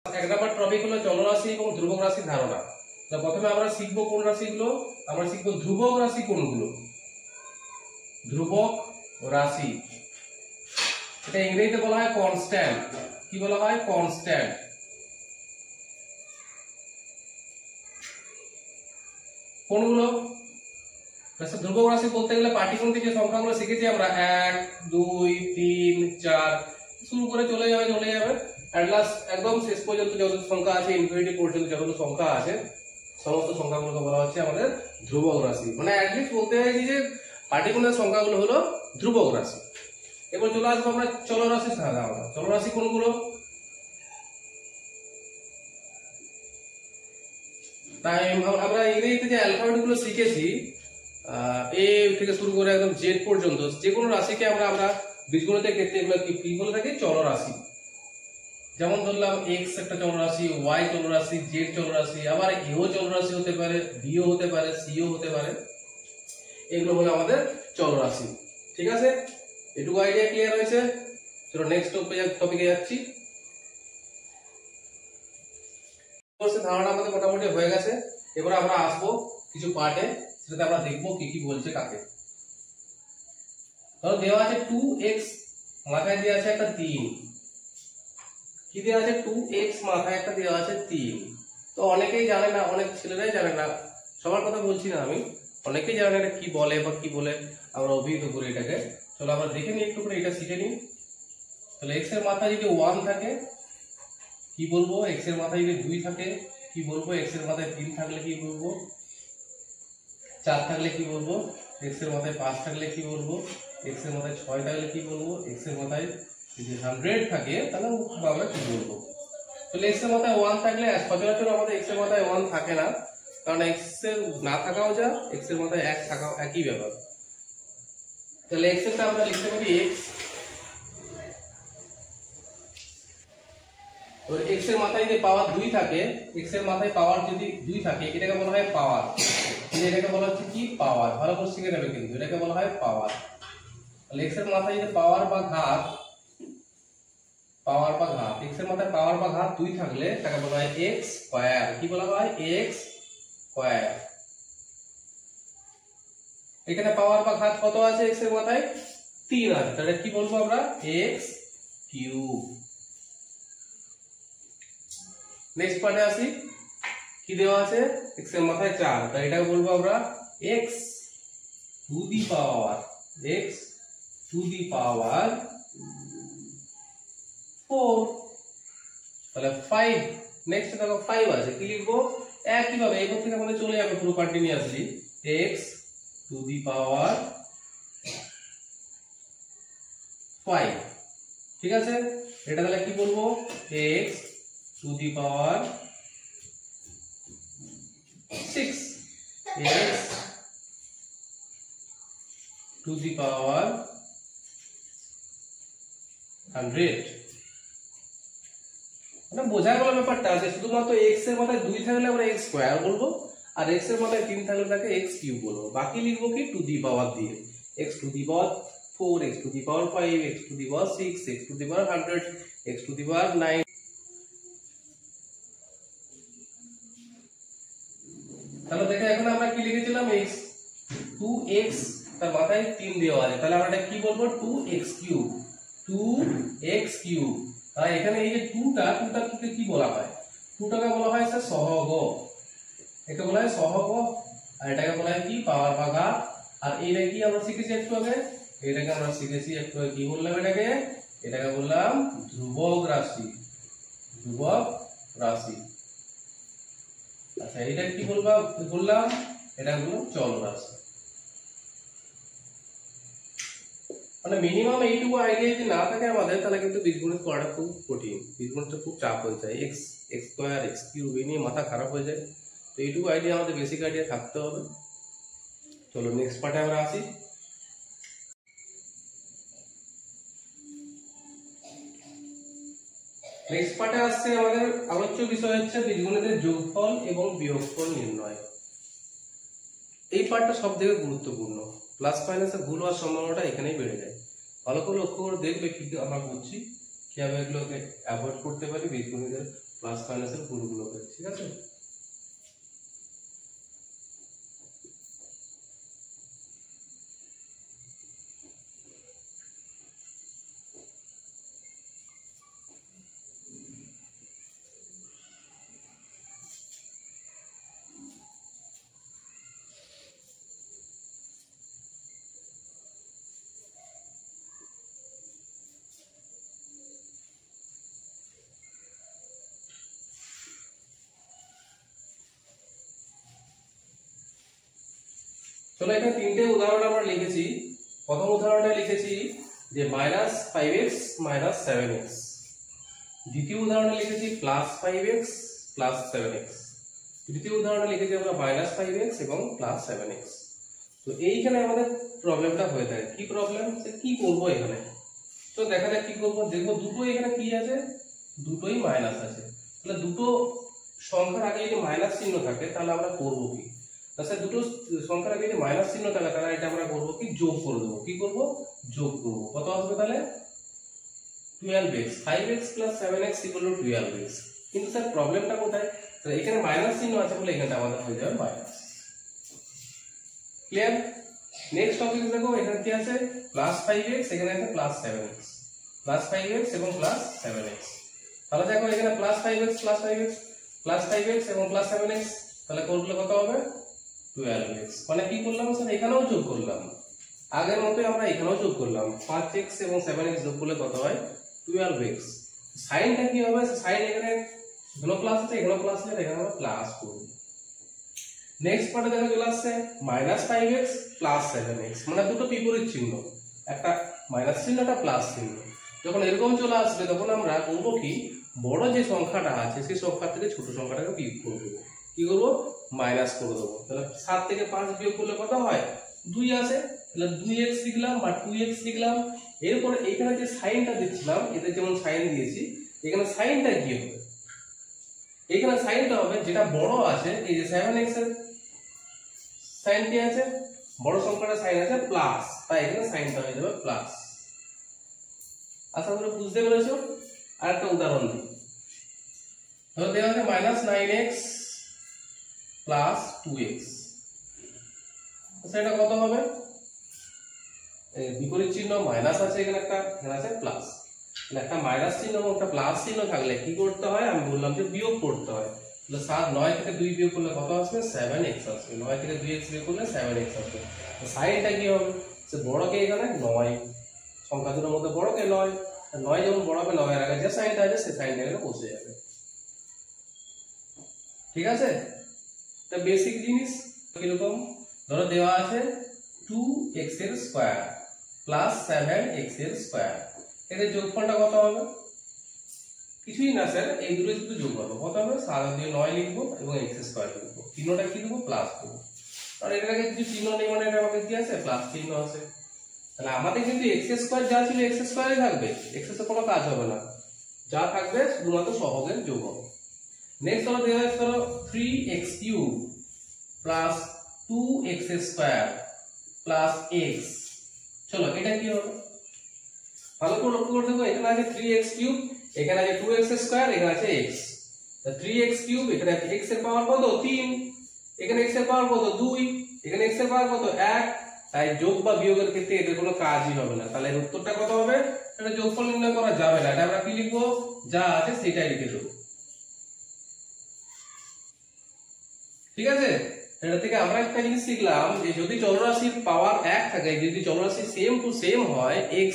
এক নম্বর টপিক হলো চলরাশি এবং ধ্রুবক রাশির ধারণা। তো প্রথমে আমরা শিখবো কোন রাশিগুলো, আমরা শিখবো ধ্রুবক রাশি কোনগুলো। ধ্রুবক রাশি, এটা ইংরেজিতে বলা হয় কনস্ট্যান্ট। কি বলা হয়? কনস্ট্যান্ট। কোনগুলো? ধ্রুবক রাশি বলতে গেলে পাটিগণিতের যে সংখ্যাগুলো শিখেছি আমরা 1 2 3 4 শুরু করে চলে যাবে এট লাস্ট একদম শেষ পর্যন্ত যত সংখ্যা আছে ইনফিনিটি পর্যন্ত যতগুলো সংখ্যা আছে সমস্ত সংখ্যাগুলোকে বলা হচ্ছে আমাদের ধ্রুবক রাশি। মানে অ্যাটলিস্ট বলতে চাইছি যে পাটিগণিতের সংখ্যাগুলো হলো ধ্রুবক রাশি। এবার চলে আসবো আমরা চলরাশির ধারণা। চলরাশি কোনগুলো? তাই আমরা ইংরেজিতে যে অ্যালফাবেট গুলো শিখেছি এ থেকে শুরু করে একদম জেড পর্যন্ত যে কোনো রাশিকে আমরা বীজগণিতের ক্ষেত্রে এগুলো কি বলে থাকি? চলরাশি। যেমন ধরলাম এক্স একটা চলরাশি, ওয়াই চলরাশি, জেড চলরাশি, আবার এও চলরাশি হতে পারে, বিও হতে পারে, সিও হতে পারে। এগুলো হলো আমাদের চলরাশি। ঠিক আছে, এটুকু আইডিয়া ক্লিয়ার হয়েছে? চলো নেক্সট টপিকে যাচ্ছি। ধারণা আমাদের মোটামুটি হয়ে গেছে। এবার আমরা আসবো কিছু পার্টে, সেটাতে আমরা দেখবো কি কি বলছে কাকে। ধরো দেওয়া আছে 2x, মাথায় দেওয়া আছে একটা 3। কি দেওয়া আছে? 2x, মাথায় একটা দেওয়া আছে 3। তো অনেকেই জানে না, অনেক ছেলেরাই জানে না, সবার কথা বলছি না আমি, অনেকেই জানে এটা কি বলে বা কি বলে আমরা অভিহিত করি এটাকে। চলো আমরা দেখে নিই একটু করে, এটা শিখে নিই। তাহলে x এর মাথায় যদি 1 থাকে কি বলবো? x এর মাথায় যদি 2 থাকে কি বলবো? x এর মাথায় 3 থাকলে কি বলবো? 4 থাকলে কি বলবো? x এর মাথায় 5 থাকলে কি বলবো? x এর মাথায় 6 থাকলে কি বলবো? x এর মাথায় যদি 100 থাকে তাহলে আমরা কি বলবো? তাহলে x এর মাথায় 1 থাকলে সচরাচর আমাদের x এর মাথায় 1 থাকে না, কারণ x এর না থাকাও যা, x এর মাথায় 1 থাকাও একই ব্যাপার। তাহলে x এরটা আমরা লিখতে পারি x। और x এর মাথায় যদি পাওয়ার 2 থাকে, x এর মাথায় পাওয়ার যদি 2 থাকে এটাকে বলা হয় পাওয়ার। এটাকে বলা হচ্ছে কি? পাওয়ার। ভালো করে শিখে নেবে কিন্তু, এটাকে বলা হয় পাওয়ার। তাহলে x এর মাথায় যদি পাওয়ার বা ঘাত, x এর মাথায় পাওয়ার বা ঘাত 2 থাকলে তাকে বলা হয় x স্কয়ার। কি বলা হয়? x square. এখানে পাওয়ার বা ঘাত কত আছে? x এর মাথায় 3 আছে, তাহলে কি বলবো আমরা? x cube. নেক্সট পার্টে আসি। কি দেওয়া আছে? x এর মাথায় 4, তাই এটাকে বলবো আমরা x টু দি পাওয়ার 4। তাহলে 5। নেক্সট দেখো 5 আছে, কি লিখবো? একই ভাবে এই থেকে আমাদের চলে যাবে পুরো continuously x to the power 5। ঠিক আছে, এটা তাহলে কি বলবো? x to the power 6, x to the power 100। মানে বোঝা গেল ব্যাপারটা যে শুধুমাত্র x এর মাথায় 2 থাকলে আমরা x স্কয়ার বলবো, আর x এর মাথায় 3 থাকলে তাকে x কিউব বলবো। বাকি লিখবো কি? টু দি পাওয়ার দিয়ে, x to the power 4, x to the power 5, x to the power 6, x to the power 100, x to the power 9। তাহলে দেখো এখন আমরা কি লিখেছিলাম? x 2x, তার মাথায় 3 দেওয়া আছে, তাহলে আমরা এটা কি বলবো? 2x cube. 2x cube. তাই এখানে এই যে 2টা কি বলা হয়? 2টাকে বলা হয় স্যার সহগ। একে বলা হয় সহগ, আর এটাকে বলা হয় কি? পাওয়ার বা ঘাত। আর এইটা কি আমরা শিখেছি একটু আগে? এটাকে আমরা শিখেছি একটু আগে, কি বললাম এটাকে বললাম ধ্রুবক রাশি। ধ্রুবক রাশি। আচ্ছা, এটা কি বললাম? এটা হলো চলরাশি। মানে মিনিমাম এইটুকু আইডিয়া যদি না থাকে আমাদের, তাহলে কিন্তু বীজগণিত পড়াটা খুব কঠিন, বীজগণিতটা খুব চাপ হয়ে যায়। x স্কয়ার, x কিউব এই নিয়ে মাথা খারাপ হয়ে যায়। তো এইটুকু আইডিয়া আমাদের বেসিক আইডিয়া থাকতে হবে। চলো নেক্সট পার্টে আমরা আসি। নেক্সট পার্টে আসছে আমাদের আলোচ্য বিষয় হচ্ছে বীজগণিতের যোগফল এবং বিয়োগফল নির্ণয়। এই পার্টটা সবথেকে গুরুত্বপূর্ণ। প্লাস মাইনাসে ভুল হওয়ার সম্ভাবনাটা এখানেই বেড়ে যায়। ভালো করে লক্ষ্য করে দেখবে কি আমরা করছি, কিভাবে এগুলোকে অ্যাভয়েড করতে পারি বীজগণিতের প্লাস মাইনাসের গুণগুলোকে, ঠিক আছে। চলো এখানে তিনটে উদাহরণ আমরা লিখেছি। প্রথম উদাহরণটা লিখেছি যে -5x - 7x, দ্বিতীয় উদাহরণে লিখেছি +5x + 7x, তৃতীয় উদাহরণে লিখেছি আমরা -5x এবং +7x। তো এইখানে আমাদের প্রবলেমটা হয়ে থাকে, কি প্রবলেম, সে কি করব এখানে। তো দেখা যাক কি করব। দেখো দুটো এখানে কি আছে, দুটোই মাইনাস আছে, তাহলে দুটো সংখ্যার আগে যদি মাইনাস চিহ্ন থাকে তাহলে আমরা করব কি, তাহলে দুটো সংখ্যার আগে যদি মাইনাস চিহ্ন থাকে তাহলে এটা আমরা করব কি, যোগ করে দেব। কি করব, যোগ করব। কত আসবে তাহলে 12x, 5x + 7x = 12x। কিন্তু স্যার প্রবলেমটা কোথায়, তো এখানে মাইনাস চিহ্ন আছে বলে এখানটা আমাদের হয়ে যাবে মাইনাস। ক্লিয়ার। নেক্সট টপিক দেখো, এখানে কি আছে +5x, এখানে আছে +7x, +5x এবং +7x। তাহলে দেখো এখানে +5x +5x এবং +7x, তাহলে করলে কত হবে 12x। মানে কি করলাম স্যার, এখানেও যোগ করলাম, আগের মতই আমরা এখানেও যোগ করলাম। 5x এবং 7x যোগ করলে কত হয় 12x। সাইনটা কি হবে, সাইন এখানে এখানে প্লাস আছে, এখানে প্লাস আছে, এখানে আমরা প্লাস করব। নেক্সট পার্টে দেখা চলে আসছে -5x + 7x, মানে দুটো বিপরীত চিহ্ন, একটা মাইনাস চিহ্ন একটা প্লাস চিহ্ন। যখন এরকম চলে আসবে তখন আমরা করব কি, বড় যে সংখ্যাটা আছে সেই সংখ্যা থেকে ছোট সংখ্যাটাকে বিয়োগ করে দেব। কি করব, মাইনাস করে দেব। তাহলে 7 থেকে 5 বিয়োগ করলে কত হয় 2 আসে, তাহলে 2x লিখলাম বা 2x লিখলাম। এরপর এখানে যে সাইনটা দিচ্ছিলাম, এতে যেমন সাইন দিয়েছি, এখানে সাইনটা কি হবে, এখানে সাইনটা হবে যেটা বড় আছে, এই যে 7x এর সাইন কি আছে, বড় সংখ্যাটা সাইন আছে প্লাস, তাই এখানে সাইনটা হয়ে যাবে প্লাস। আশা করি বুঝতে পেরেছো। আর একটা উদাহরণ দিই, ধরো দেওয়া আছে -9x + 2x, সেটা কত হবে, বিপরীত চিহ্ন মাইনাস আছে, এখানে একটা, এখানে আছে প্লাস। তাহলে একটা মাইনাস চিহ্ন এবং একটা প্লাস চিহ্ন থাকলে কি করতে হয়, আমি বললাম যে বিয়োগ করতে হয়। তাহলে 9 থেকে 2 বিয়োগ করলে কত আসবে 7x আসবে, 9 থেকে 2x বিয়োগ করলে 7x আসবে। সাইনটা কি হবে, সে বড় কে এখানে 9, সংখ্যা দুটোর মধ্যে বড় কে 9, 9 যখন বড় হবে 9 এর আগে যে সাইনটা আছে সেই সাইনটা এখানে বসে যাবে। ঠিক আছে, এটা বেসিক জিনিস। এরকম ধরো দেওয়া আছে 2x² + 7x², এদের যোগফলটা কত হবে, কিছুই না স্যার, এই দুটো শুধু যোগ করবো, কত হবে 7 দিয়ে 9 লিখবো এবং x² লিখবো, চিহ্নটা কি দেবো, প্লাস দেবো। আর এটাকে কিছু চিহ্ন নেই, মানে এটা আমাদের কি আছে, প্লাস চিহ্ন আছে। তাহলে আমাদের কিন্তু x² যা ছিল x² থাকবে, x এর কোনো কাজ হবে না, যা থাকবে শুধুমাত্র সহগের যোগ হবে। নেক্সট হলো দেওয়া আছে ধরো 3x³ + 2x² + x। চলো এটা কি হবে, ভালো করে লক্ষ্য করে দেখো, এখানে আছে 3x³ এখানে আছে 2x², এখানে আছে x। তা 3x³ এখানে আছে x এর পাওয়ার কত 3, এখানে x এর পাওয়ার কত 2, এখানে x এর পাওয়ার কত 1, তাই যোগ বা বিয়োগের ক্ষেত্রে এদের কোনো কাজই হবে না। তাহলে এর উত্তরটা কত হবে, এটা যোগফল নির্ণয় করা যাবে না, এটা আমরা কি লিখবো, যা আছে সেটাই লিখে দেবো। ঠিক আছে, এটা থেকে আমরা একটা জিনিস শিখলাম যে যদি চলরাশির পাওয়ার 1 থাকে, যদি চলরাশি সেম টু সেম হয় x,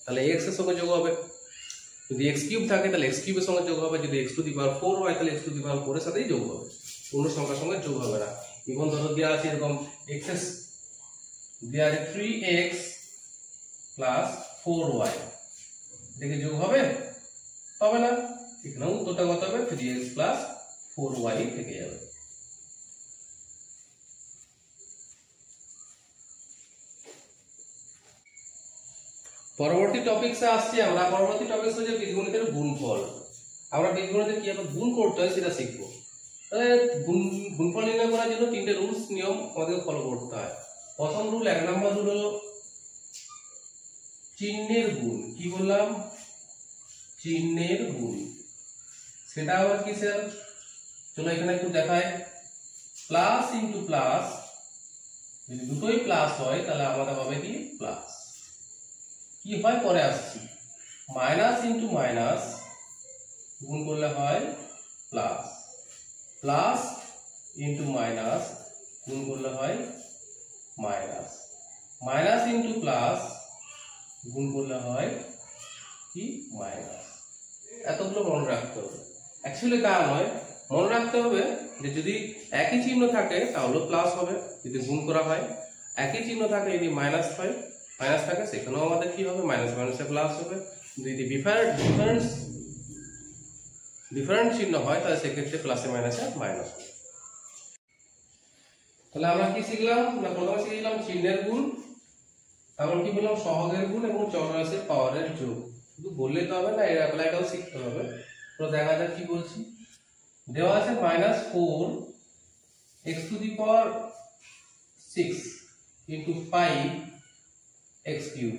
তাহলে x এর সঙ্গে যোগ হবে। যদি x³ থাকে তাহলে x³ এর সঙ্গে যোগ হবে, যদি x⁴ হয় তাহলে x⁴ এর সাথেই যোগ হবে, কোন সংখ্যার সঙ্গে যোগ হবে না। এবং ধরো দেওয়া আছে এরকম x দেওয়া আছে 3x + 4y, দেখে যোগ হবে, হবে না, এখানে উত্তরটা কত হবে 3x + 4y থেকে যাবে। পরবর্তী টপিকসে আসছি আমরা, পরবর্তী টপিকস হচ্ছে বীজগণিতের গুণফল। আমরা বীজগণিতে কিভাবে গুণ করতে হয় সেটা শিখবো। তাহলে গুণফল নির্ণয় করার জন্য 3টে রুলস নিয়ম আমাদের ফলো করতে হয়। প্রথম রুল, 1 নম্বর রুল হলো চিহ্নের গুণ। কি বললাম, চিহ্নের গুণ। সেটা আবার কিসের, চলো এখানে একটু দেখাই। প্লাস ইন্টু প্লাস, যদি দুটোই প্লাস হয় তাহলে আমাদের হবে কি প্লাস। কি হয় পরে আসছি, মাইনাস ইন্টু মাইনাস গুণ করলে হয় প্লাস, প্লাস ইন্টু মাইনাস গুণ করলে হয় মাইনাস, মাইনাস ইন্টু প্লাস গুণ করলে হয় কি মাইনাস। এতগুলো মনে রাখতে হবে। অ্যাকচুয়ালি তা নয়, মনে রাখতে হবে যে যদি একই চিহ্ন থাকে তাহলে প্লাস হবে, যদি গুণ করা হয়। একই চিহ্ন থাকে যদি মাইনাস হয়, মাইনাস থাকে সেখানেও আমাদের কি হবে, মাইনাস মাইনাসে প্লাস হবে। যদি ডিফারেন্ট চিহ্ন হয় তাহলে সেক্ষেত্রে প্লাসে মাইনাসে মাইনাস হবে। তাহলে আমরা কি শিখলাম, আমরা প্রথমে শিখলাম চিহ্নের গুণ, তারপর কি বললাম সহগের গুণ এবং চলরাশির পাওয়ারের যোগ। শুধু বললে তো হবে না, এর অ্যাপ্লাইটাও শিখতে হবে। তো দেখা যাক কি বলছি। দেওয়া আছে -4 x to the power 6 into 5 x cube.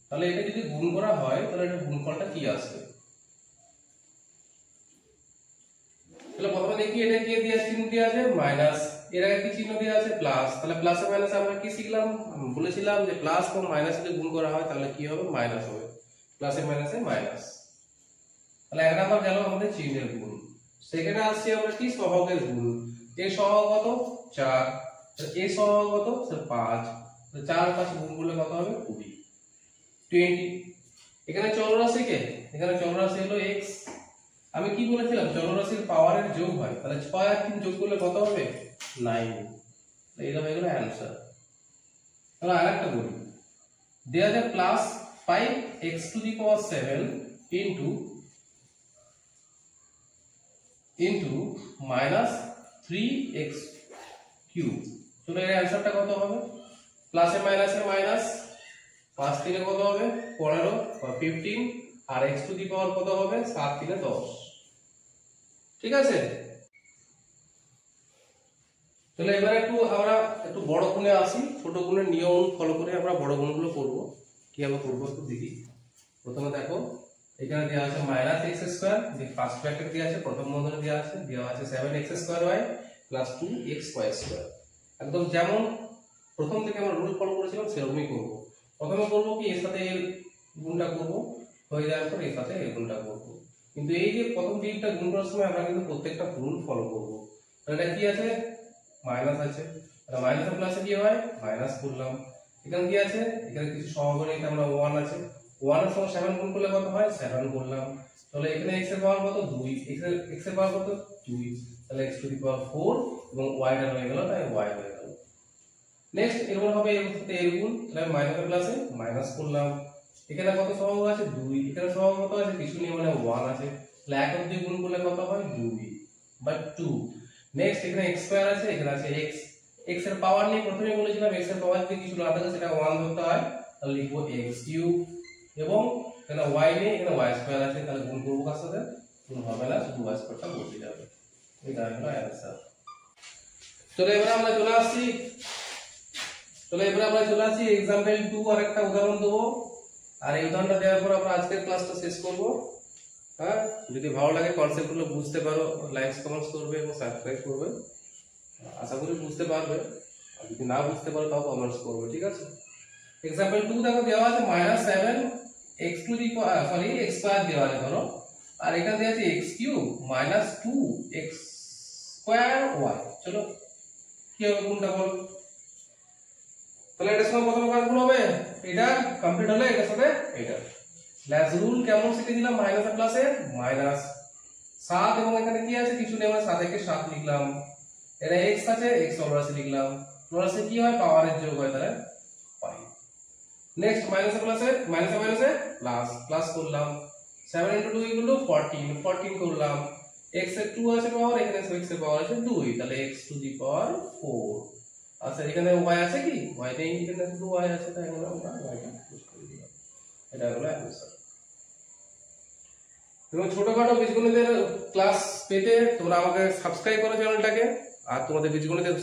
তাহলে এটা যদি গুণ করা হয় তাহলে এটা গুণফলটা কি আসবে। তাহলে প্রথমে দেখি এটা কি দিয়ে চিহ্ন দেওয়া আছে মাইনাস, এর আগে কি চিহ্ন দেওয়া আছে প্লাস। তাহলে প্লাসে মাইনাসে আমরা কি শিখলাম, বলেছিলাম যে প্লাস এবং মাইনাস যদি গুণ করা হয় তাহলে কি হবে, মাইনাস হবে। প্লাসে মাইনাসে মাইনাস। তাহলে এক নাম্বার গেল আমাদের চিহ্নের গুণ। সেকেন্ডে আসছি আমরা কি সহগের গুণ। এই সহগ কত 4, এই সহগ কত 5, 4 5 গুণ করলে কত হবে 20। এখানে চলরাশি কে, এখানে চলরাশি হলো x। আমি কি বলেছিলাম চলরাশির পাওয়ারের যোগ হয়, তাহলে 6 আর 3 যোগ করলে কত হবে 9। এইটা হয়ে গেল অ্যানসার। তাহলে আরেকটা বলি, দেয়া যায় +5 x to the power 7 into -3 x cube. চলো এর অ্যানসারটা কত হবে, প্লাসে মাইনাসে মাইনাস, 5 3 কত হবে 15 বা 15, আর x টু দি পাওয়ার কত হবে 7 3 10। ঠিক আছে। তাহলে এবারে আমরা একটু বড় গুণে আসি। ছোট গুণের নিয়ম ফলো করে আমরা বড় গুণগুলো করব। কিভাবে করব একটু দেখি। প্রথমে দেখো এখানে দেওয়া আছে -x², যে ফার্স্ট ব্র্যাকেট দেওয়া আছে, প্রথম বন্ধনী দেওয়া আছে 7x²y + 2xy²। একদম যেমন প্রথম থেকে আমরা রুল ফলো করেছিলাম সেরকমই করব। প্রথমে করব কি এর সাথে এর গুণটা করব, হয়ে যাওয়ার পর এর সাথে এর গুণটা করব। কিন্তু এই যে প্রথম তিনটা গুণ করার সময় আমরা কিন্তু প্রত্যেকটা রুল ফলো করব। এটা কি আছে মাইনাস আছে, তাহলে মাইনাস আর প্লাসে কি হয় মাইনাস করলাম। এখানে কি আছে, এখানে কিছু সহগ নেই, আমরা 1 আছে, 1 এর সঙ্গে 7 গুণ করলে কত হয় 7 করলাম। তাহলে এখানে x এর পাওয়ার কত 2, x এর পাওয়ার কত 2, তাহলে x টু দি পাওয়ার 4 এবং y টা হয়ে গেল, তাই y হয়ে গেল। নেক্সট এরপর হবে এর সাথে এর গুণ, তাহলে মাইনাস আর প্লাসে মাইনাস করলাম। এখানে কত সহগ আছে 2, এখানে সহগ কত আছে কিছু নেই মানে 1 আছে, তাহলে 1 আর 2 গুণ করলে কত হয় 2/2। নেক্সট এখানে x স্কয়ার আছে, এখানে আছে x এর পাওয়ার নেই, প্রথমে বলেছিলাম x এর পাওয়ার দিয়ে কিছু না থাকে সেটা 1 ধরতে হয়, তাহলে লিখবো x³ এবং এখানে y নেই, এখানে y স্কয়ার আছে, তাহলে গুণ করব কার সাথে, গুণ হবে না, শুধু y স্কয়ারটা বসে যাবে। এটা হলো অ্যানসার। চলো এবারে আমরা চলে আসি एग्जांपल 2 আর একটা উদাহরণ দেব, আর এই উদাহরণটা দেওয়ার পর আমরা আজকের ক্লাসটা শেষ করব। হ্যাঁ, যদি ভালো লাগে কনসেপ্টগুলো বুঝতে পারো, লাইক কমেন্টস করবে এবং সাবস্ক্রাইব করবে। আশা করি বুঝতে পারবে, আর যদি না বুঝতে পারো তাও কমেন্টস করবে, ঠিক আছে। एग्जांपल 2 দেখো দেওয়া আছে -7 x to the x square দেওয়া আছে ধরো, আর এখানে দেওয়া আছে x cube -2 x square y। চলো কি হবে কোনটা বল। তাহলে এটার সঙ্গে প্রথমে কাজ হবে, এটা কমপ্লিট হলে এটার সাথে এটা ল্যাস রুল কেমন শিখে দিলাম, মাইনাস আর প্লাসে মাইনাস 7 এবং এখানে কি আছে কিছু নেই, আমরা 7 কে 7 লিখলাম। এখানে x আছে, x চলরাশি লিখলাম, চলরাশি কি হয় পাওয়ারের যোগ হয়, তাহলে 5। নেক্সট মাইনাস আর প্লাসে মাইনাসে প্লাস, প্লাস করলাম, 7 * 2 = 14 করলাম। x এর 2 আছে পাওয়ার, এখানে x এর পাওয়ার আছে 2, তাহলে x টু দি পাওয়ার 4। আচ্ছা এখানে y আছে কি, y নেই, এখানে শুধু y আছে, তাই আমরা y টা পুশ করে দিলাম। এটা হলো অ্যানসার। এবং ছোটখাটো বীজগণিতের ক্লাস পেতে তোমরা আমাকে সাবস্ক্রাইব করো চ্যানেলটাকে, আর তোমাদের বীজগণিতের